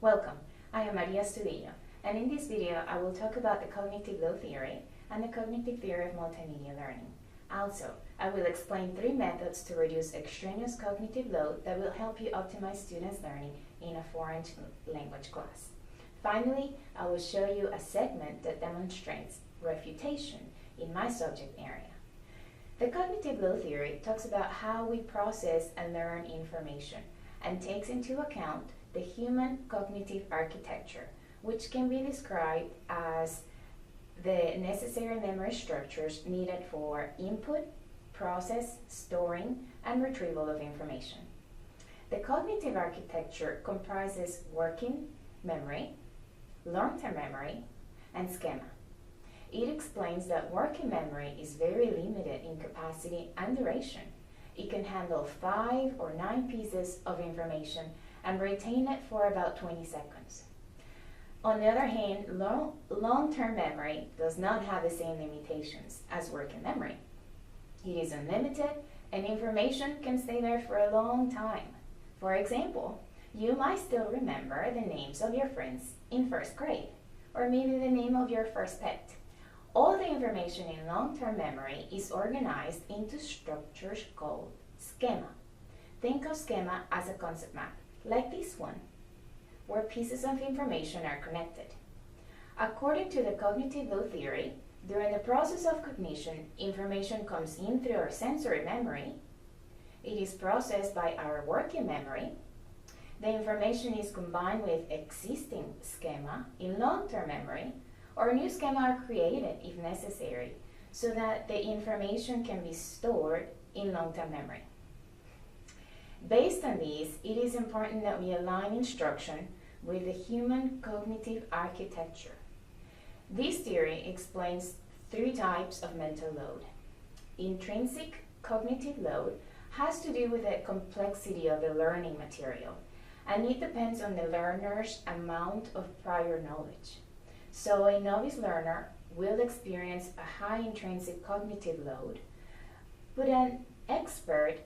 Welcome, I am Maria Studillo, and in this video I will talk about the cognitive load theory and the cognitive theory of multimedia learning. Also, I will explain 3 methods to reduce extraneous cognitive load that will help you optimize students' learning in a foreign language class. Finally, I will show you a segment that demonstrates refutation in my subject area. The cognitive load theory talks about how we process and learn information and takes into account the human cognitive architecture, which can be described as the necessary memory structures needed for input, process, storing, and retrieval of information. The cognitive architecture comprises working memory, long-term memory, and schema. It explains that working memory is very limited in capacity and duration. It can handle 5 or 9 pieces of information and retain it for about 20 seconds. On the other hand, long-term memory does not have the same limitations as working memory. It is unlimited and information can stay there for a long time. For example, you might still remember the names of your friends in first grade, or maybe the name of your first pet. All the information in long-term memory is organized into structures called schema. Think of schema as a concept map, like this one, where pieces of information are connected. According to the cognitive load theory, during the process of cognition, information comes in through our sensory memory. It is processed by our working memory. The information is combined with existing schema in long-term memory, or new schema are created if necessary, so that the information can be stored in long-term memory. Based on this, it is important that we align instruction with the human cognitive architecture. This theory explains 3 types of mental load. Intrinsic cognitive load has to do with the complexity of the learning material, and it depends on the learner's amount of prior knowledge. So a novice learner will experience a high intrinsic cognitive load, but an expert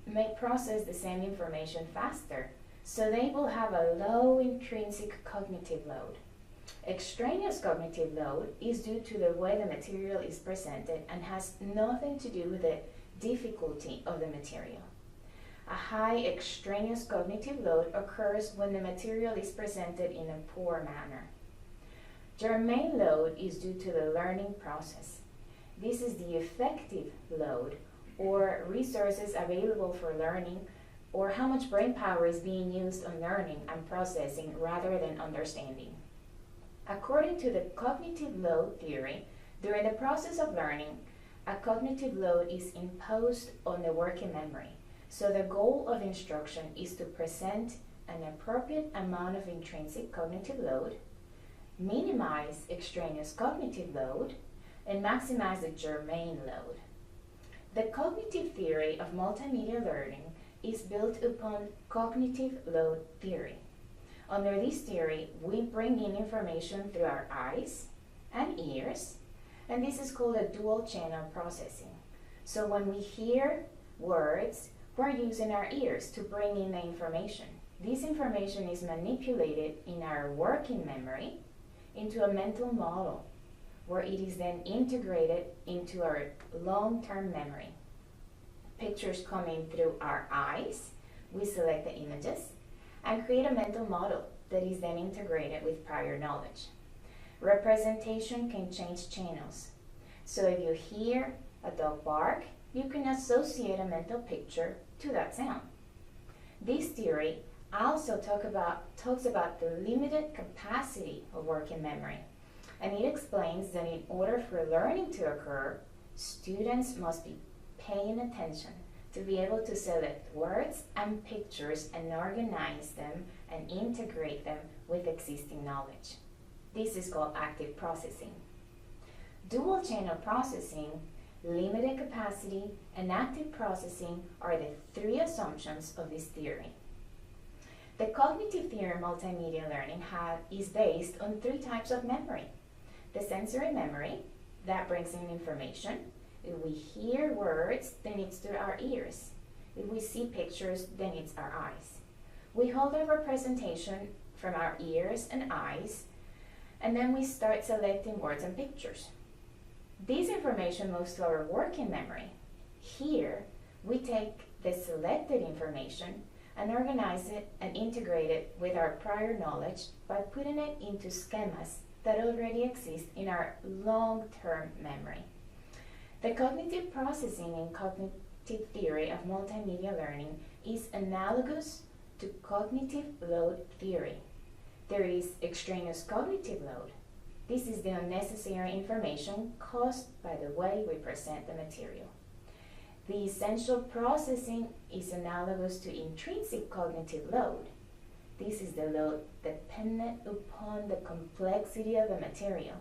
may process the same information faster, so they will have a low intrinsic cognitive load. Extraneous cognitive load is due to the way the material is presented and has nothing to do with the difficulty of the material. A high extraneous cognitive load occurs when the material is presented in a poor manner. Germane load is due to the learning process. This is the effective load, or resources available for learning, or how much brain power is being used on learning and processing rather than understanding. According to the cognitive load theory, during the process of learning, a cognitive load is imposed on the working memory. So the goal of instruction is to present an appropriate amount of intrinsic cognitive load, minimize extraneous cognitive load, and maximize the germane load. The cognitive theory of multimedia learning is built upon cognitive load theory. Under this theory, we bring in information through our eyes and ears, and this is called a dual channel processing. So when we hear words, we're using our ears to bring in the information. This information is manipulated in our working memory into a mental model, where it is then integrated into our long-term memory. Pictures coming through our eyes, we select the images and create a mental model that is then integrated with prior knowledge. Representation can change channels. So if you hear a dog bark, you can associate a mental picture to that sound. This theory also talks about the limited capacity of working memory, and it explains that in order for learning to occur, students must be paying attention to be able to select words and pictures and organize them and integrate them with existing knowledge. This is called active processing. Dual channel processing, limited capacity, and active processing are the 3 assumptions of this theory. The cognitive theory of multimedia learning is based on 3 types of memory. The sensory memory, that brings in information. If we hear words, then it's through our ears. If we see pictures, then it's our eyes. We hold a representation from our ears and eyes, and then we start selecting words and pictures. This information moves to our working memory. Here, we take the selected information and organize it and integrate it with our prior knowledge by putting it into schemas that already exist in our long-term memory. The cognitive processing in cognitive theory of multimedia learning is analogous to cognitive load theory. There is extraneous cognitive load. This is the unnecessary information caused by the way we present the material. The essential processing is analogous to intrinsic cognitive load. This is the load dependent upon the complexity of the material,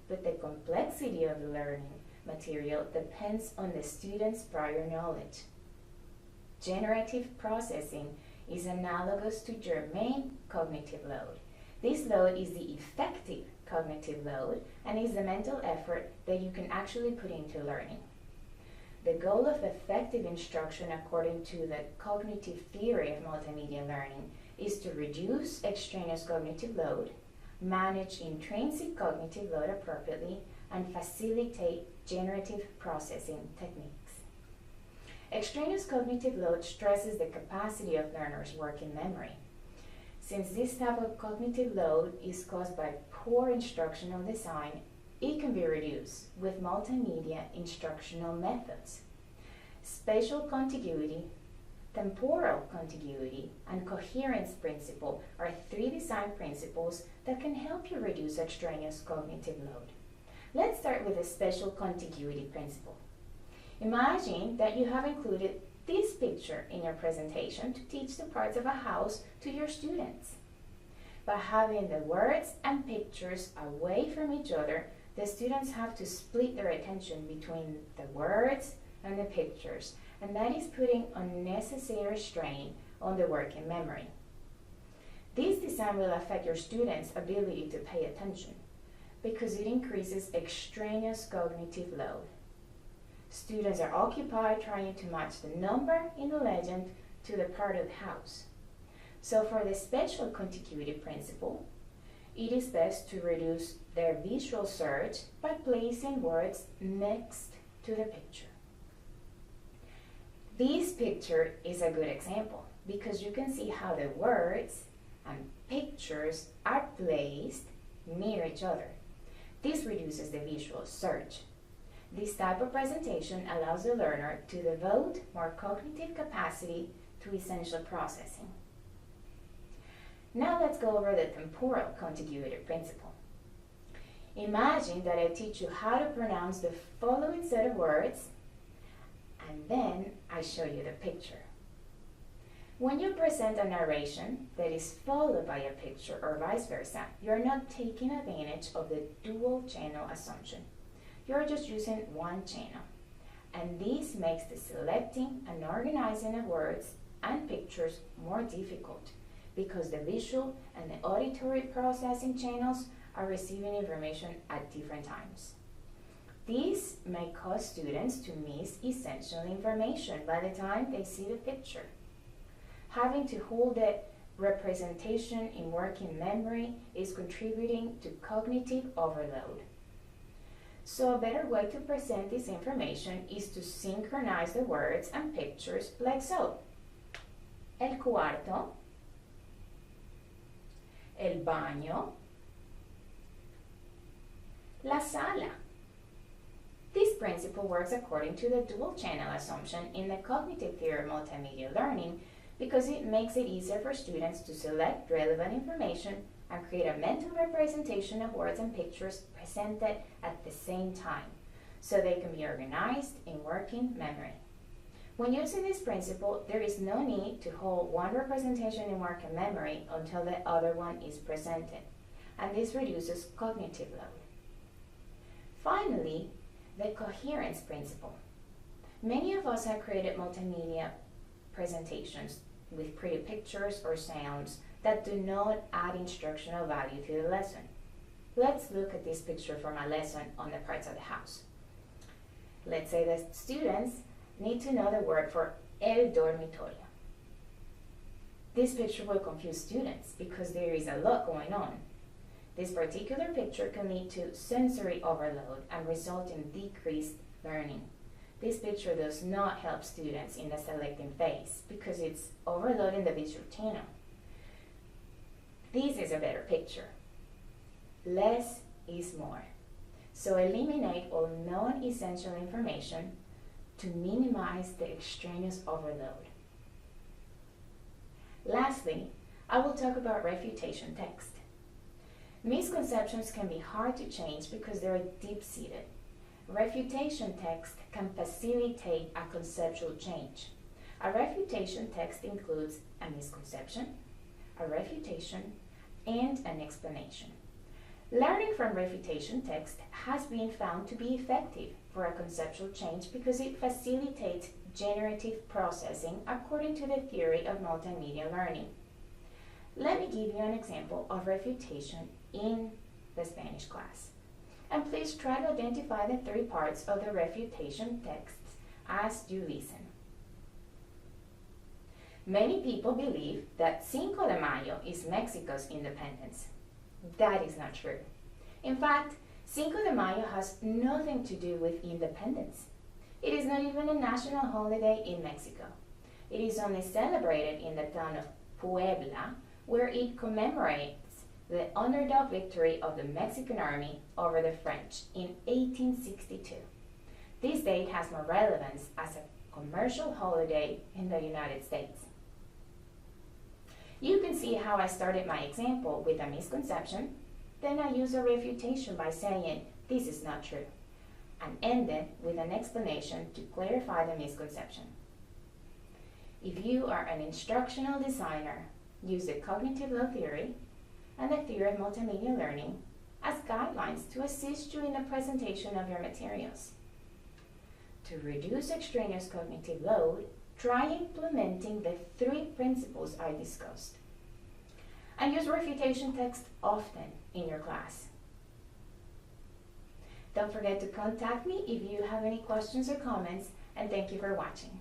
but the complexity of the learning material depends on the student's prior knowledge. Generative processing is analogous to germane cognitive load. This load is the effective cognitive load and is the mental effort that you can actually put into learning. The goal of effective instruction according to the cognitive theory of multimedia learning is to reduce extraneous cognitive load, manage intrinsic cognitive load appropriately, and facilitate generative processing techniques. Extraneous cognitive load stresses the capacity of learners' working memory. Since this type of cognitive load is caused by poor instructional design, it can be reduced with multimedia instructional methods. Spatial contiguity, temporal contiguity, and coherence principle are three design principles that can help you reduce extraneous cognitive load. Let's start with the spatial contiguity principle. Imagine that you have included this picture in your presentation to teach the parts of a house to your students. By having the words and pictures away from each other, the students have to split their attention between the words and the pictures, and that is putting unnecessary strain on the working memory. This design will affect your students' ability to pay attention because it increases extraneous cognitive load. Students are occupied trying to match the number in the legend to the part of the house. So for the spatial contiguity principle, it is best to reduce their visual search by placing words next to the picture. This picture is a good example because you can see how the words and pictures are placed near each other. This reduces the visual search. This type of presentation allows the learner to devote more cognitive capacity to essential processing. Now let's go over the temporal contiguity principle. Imagine that I teach you how to pronounce the following set of words, and then I show you the picture. When you present a narration that is followed by a picture or vice versa, you're not taking advantage of the dual channel assumption. You're just using one channel. And this makes the selecting and organizing of words and pictures more difficult because the visual and the auditory processing channels are receiving information at different times. This may cause students to miss essential information by the time they see the picture. Having to hold the representation in working memory is contributing to cognitive overload. So a better way to present this information is to synchronize the words and pictures like so. El cuarto, el baño, la sala. This principle works according to the dual channel assumption in the cognitive theory of multimedia learning because it makes it easier for students to select relevant information and create a mental representation of words and pictures presented at the same time, so they can be organized in working memory. When using this principle, there is no need to hold one representation in working memory until the other one is presented, and this reduces cognitive load. Finally, the coherence principle. Many of us have created multimedia presentations with pretty pictures or sounds that do not add instructional value to the lesson. Let's look at this picture from a lesson on the parts of the house. Let's say that students need to know the word for el dormitorio. This picture will confuse students because there is a lot going on. This particular picture can lead to sensory overload and result in decreased learning. This picture does not help students in the selecting phase because it's overloading the visual channel. This is a better picture. Less is more. So eliminate all non-essential information to minimize the extraneous overload. Lastly, I will talk about refutation text. Misconceptions can be hard to change because they are deep-seated. Refutation text can facilitate a conceptual change. A refutation text includes a misconception, a refutation, and an explanation. Learning from refutation text has been found to be effective for a conceptual change because it facilitates generative processing according to the theory of multimedia learning. Let me give you an example of refutation in the Spanish class. And please try to identify the three parts of the refutation text as you listen. Many people believe that Cinco de Mayo is Mexico's independence. That is not true. In fact, Cinco de Mayo has nothing to do with independence. It is not even a national holiday in Mexico. It is only celebrated in the town of Puebla, where it commemorates the underdog victory of the Mexican army over the French in 1862. This date has more relevance as a commercial holiday in the United States. You can see how I started my example with a misconception, then I use a refutation by saying this is not true, and ended with an explanation to clarify the misconception. If you are an instructional designer, use the cognitive load theory and the theory of multimedia learning as guidelines to assist you in the presentation of your materials. To reduce extraneous cognitive load, try implementing the three principles I discussed. And use refutation text often in your class. Don't forget to contact me if you have any questions or comments, and thank you for watching.